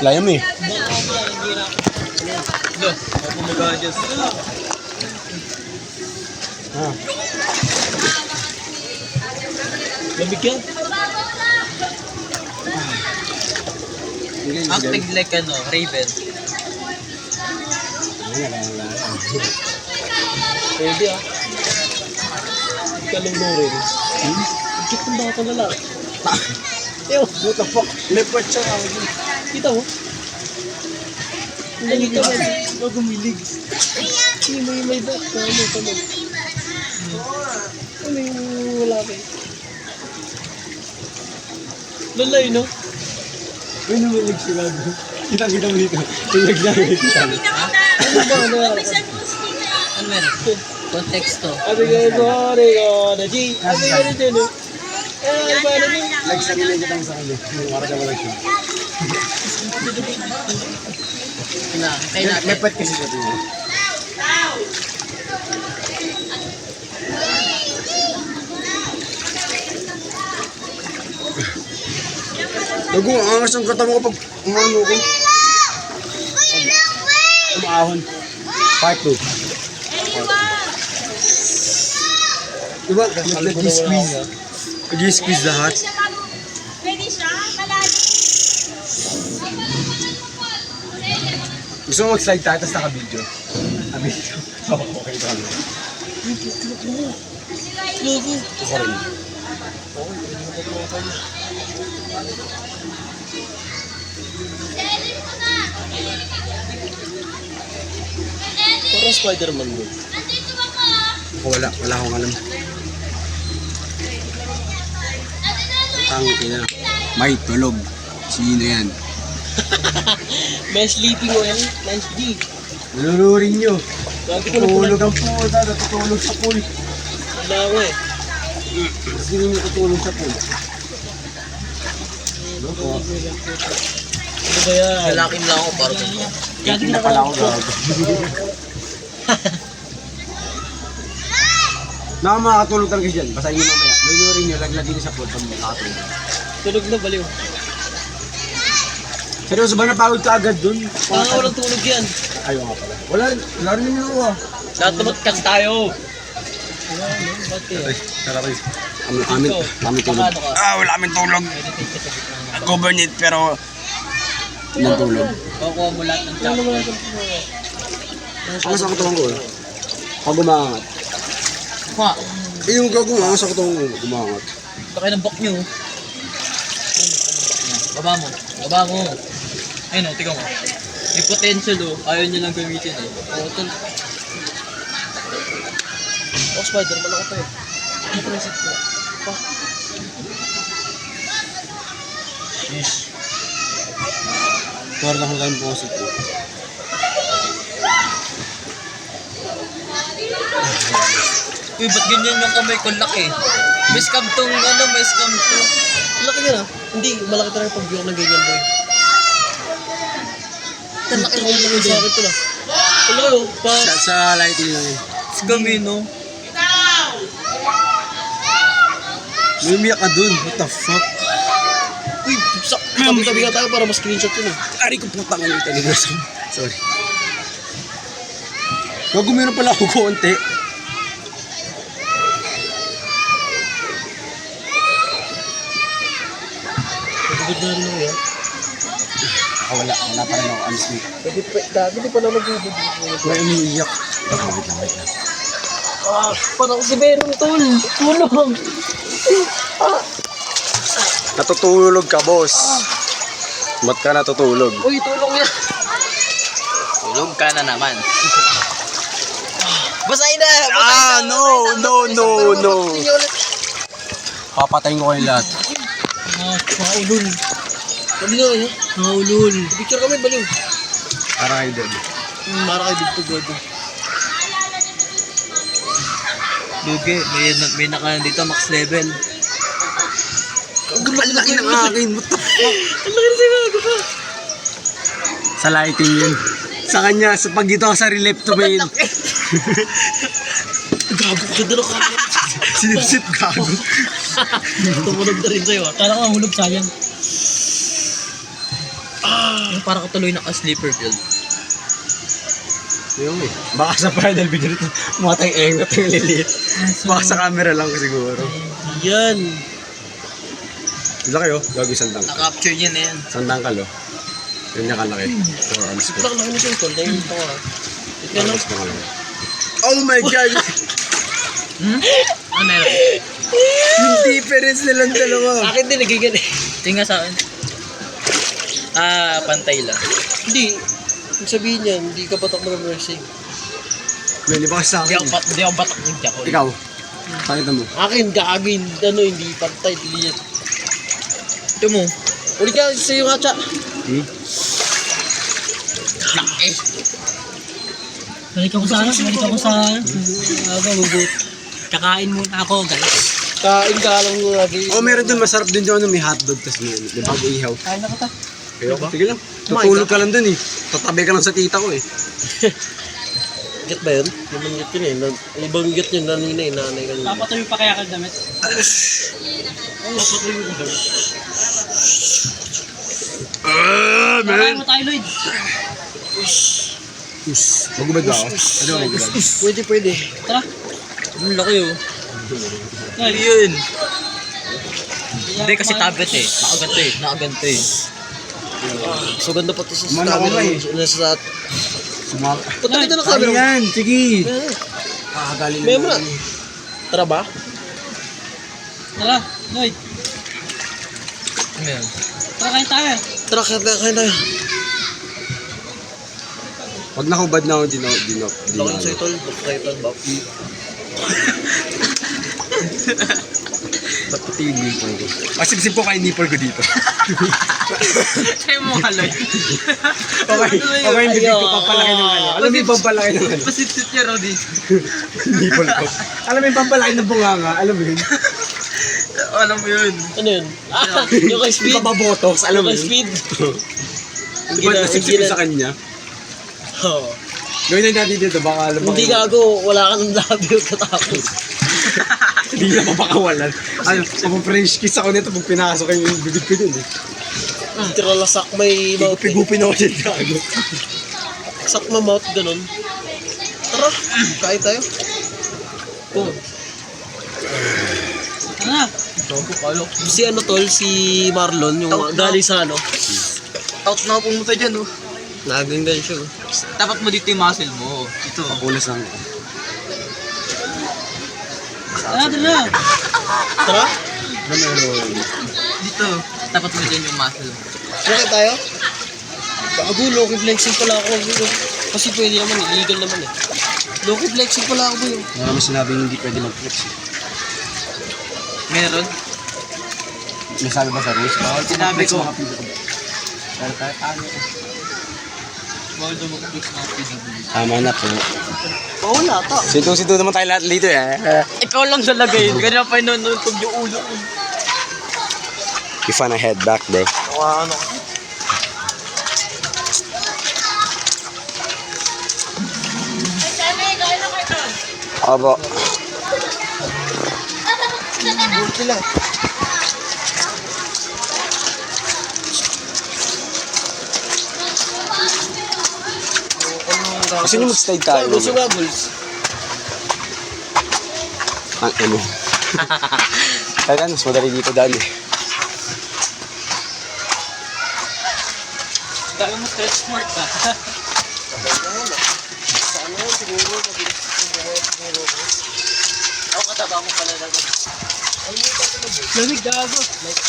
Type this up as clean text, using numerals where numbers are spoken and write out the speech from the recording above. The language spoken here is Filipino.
Layam eh. Lo, ako mag-adjust. Ah. Lamig yan. Acting like Raven. Pwede ah. Hindi ka lang rin. Ikit ng bata na lang. Ew, what the fuck? Lepot siya. Kita mo? Hindi ka mo gumilig. Hindi may back. Tama. Ano yung wala kayo? Lalay, no? Uy, namilig sila. Kita mo dito. Tulag na kita. Ano meron? Konteksto. Abi ko, na G. Abi ko na dyan, eh. Ano ba na niya? Like sa nila kita sa kanya. Para ka wala siya. Kaya natin. Lepot kasi siya dito. Nago, angas ang katama ko pag umano ko. Umaahon. Part 2. Diba? Nag-squeeze. Nag-squeeze lahat. Pwede siya? Malalim. Gusto mo mag-slide tayo, tapos naka-video. Video. Okay, ito kami. Ako rin. Parang Spider-Man mo. Ako wala akong alam. Tangina. May tulog. Sino yan? May sleeping well. Nice D. Nanunurin nyo. Sabi ko na Tutulog ang puta. Natutulog sa pool. Wala ko eh. Sino nyo tutulog sa pool? Ano ba yan? Lalaking lang ako parang ganyan. Kati na pala ako gago. Makakatulog talaga dyan. Basahin nyo mamaya. Nanunurin nyo. Laglagin nyo sa pool pag makakatulog. Tulog na baliw. Seryoso ba napagod ka agad dun? Walang tulog yan. Ayaw nga pala. Wala rin nyo ako ah. Lahat naman kan tayo. Ba't kaya? Tara kayo. Kami tulog. Wala kami tulog. Government pero nagtulog. Kukuha mo lahat ng chop. Ang sa katawan ko eh. Pag umangat. Ha? Yung gagawin ang sa katawan ko. Umangat. Baka ng bok nyo. Baba mo. Ayun o, tingnan mo. May potential o. Ayaw nyo lang gamitin eh. Spider-Man ako pa eh. Ano pa reset ko? Yes. Para lang kayong posit ko. Uy, ba't ganyan yung kamay ko? Laki. May scam tong may scam to. Laki yan ah. Hindi, malaki talaga pag-view ng ganyan boy. Laki ng ulo sa akin to na. Hello, Sa lighting lang eh. scam eh no? Lumiyak ka dun. What the fuck? Uy, tabi-tabi ka tayo para ma-screenshot yun eh. Ari ko putang ang talaga. Sorry. Bago meron pala ako konti. Nagugod na rin ako yan. Wala pa rin ako. I'm sleep. Dati di pala nagugod. May umiiyak. Wait lang. Parang si Venom tol. Tulong. Natutulog ka, boss. Ba't ka natutulog? Uy, tulong yan. Tulog ka na naman. Basahin na! No. Papatayin ko kayo lahat. Maulol. Sabi nga eh. Maulol. Picture kami, baliw. Para kayo doon. Mara kayo dito, God. Lugi, may nakalan dito, max level. Ang laki ng akin. What the fuck? Ang laki na sinago pa. Sa lighting yun. Sa kanya, sa pag dito sa relief to main. Gago ka doon ako. Sinipsip gago. Tumunog na rin sa'yo. Kala ko hulog sayang. Yung parang katuloy na sleeper field. Yung eh. Baka sa final video nito, matay engot yung liliit. Baka sa camera lang siguro. Yan. Laki oh, gagi sandang. Na-capture niya na yan. Sandang kalo. Yun niya kalaki. 4 arms ko. Lang lang nito yung tol. Dahil ito ka. Ito lang. Arms ko kalaki. Oh my god! Ano meron? Yung difference nilang dalawa. Akin din nagiging. Tingnan sa akin. Pantay lang. Hindi. Kung sabihin niyan, hindi ka patok mag-reversing. May di ba kasi sa akin? Hindi ako batak ng Jack. Ikaw, pakita mo. Akin, gagawin. Ano, hindi pantay. Hindi yan. Ito mo. Uli ka sa'yo nga, Cha. Laki. Balik ako sa magbut. Kakain muna ako, guys. Kain ka lang mo lagi. Oh, meron dun, masarap din yung ano, may hotdog, tas may ano, may bago ihaw. Kain na kita. Sige lang, tutulog ka lang dun eh. Tatabi ka lang sa tita ko eh. Get ba yun? Nabanggit yun eh. Nabanggit yun nanina eh. Nanay ka nila. Papatuloy pa kaya kang damit? Kakain mo tayo, Lloyd. Magubad ba ako? Ano ba magubad? Pwede, pwede. Tara. Ang laki oh. Lloyd. Yun. Hindi kasi tablet eh. Nakaganto eh. Nakaganto eh. So ganda pa ito sa Mana ko camera. nga eh. Nasa... Sumak. Punta kita ng Ano camera. yan? Sige. Ayan. Kakagali May mo na. Tara ba? Tara, Lloyd. Ano yan? Tara, kain tayo. Tara, kain tayo. Pag nakubad na ako, di na. Laki sa'yo tol. Bakit ba? Ba't pati yung nipple ko? Masipsip ko kay nipple ko dito. Sa'yo mo ka, Lloyd. Okay, yung bibig ko pampalaki ng ano. Alam mo yung pampalaki ng ano? Pasitit niya, Rodi. Nipple ko. Alam mo yung pampalaki ng bunganga? Alam mo yun? Alam mo yun. Ano yun? Yung kay speed. Yung papabotox, alam mo Yung kay yun? speed. Diba nasipsip sa kanya? Oo. Gawin na natin dito, baka alam mo. Hindi gago, wala ka ng labiyo katapos. Hindi na mapakawalan. Ano, French kiss ako nito pag pinasok yung bibig ko dun eh. Tiralasak may mouth. Pigupin ako dyan gago. Sak na mouth, ganun. Tara, kain tayo. Oh. Ano? Si ano tol, si Marlon, yung galing sa ano. Out na pumunta dyan, oh. Naging din siya. Dapat mo dito yung muscle mo. Ito. Papulas lang ako. Tara. Tara, Meron. Dito. Dapat mo dyan yung muscle mo. kain tayo. Bago, low-key flexing pala ako. Kasi pwede naman, illegal naman eh. Low-key flexing pala ako yun. Wala naman sinabing hindi pwede mag-flex eh. Meron. May sabi ba sa rules? Bawal Sinabi mag-flex ko. mga PWD. Dahil tayo. Bawal daw mag-fix mga PW. Tama na po. Oo, wala ta. Sinto naman tayo lahat dito eh. Ikaw lang lalagay. Ganyan pa yun nunutog yung ulo. You find a head back there. Ano ka? Abo. Buti lang. Gusto nyo mag-slide tayo? Gusto nga, Bulls. Ang ano. Kaya mas madali dito dali. Dami mo stretch mark ka. Sana siguro mabilis siguro. Ako kataba mo pala lang. Lamig gago.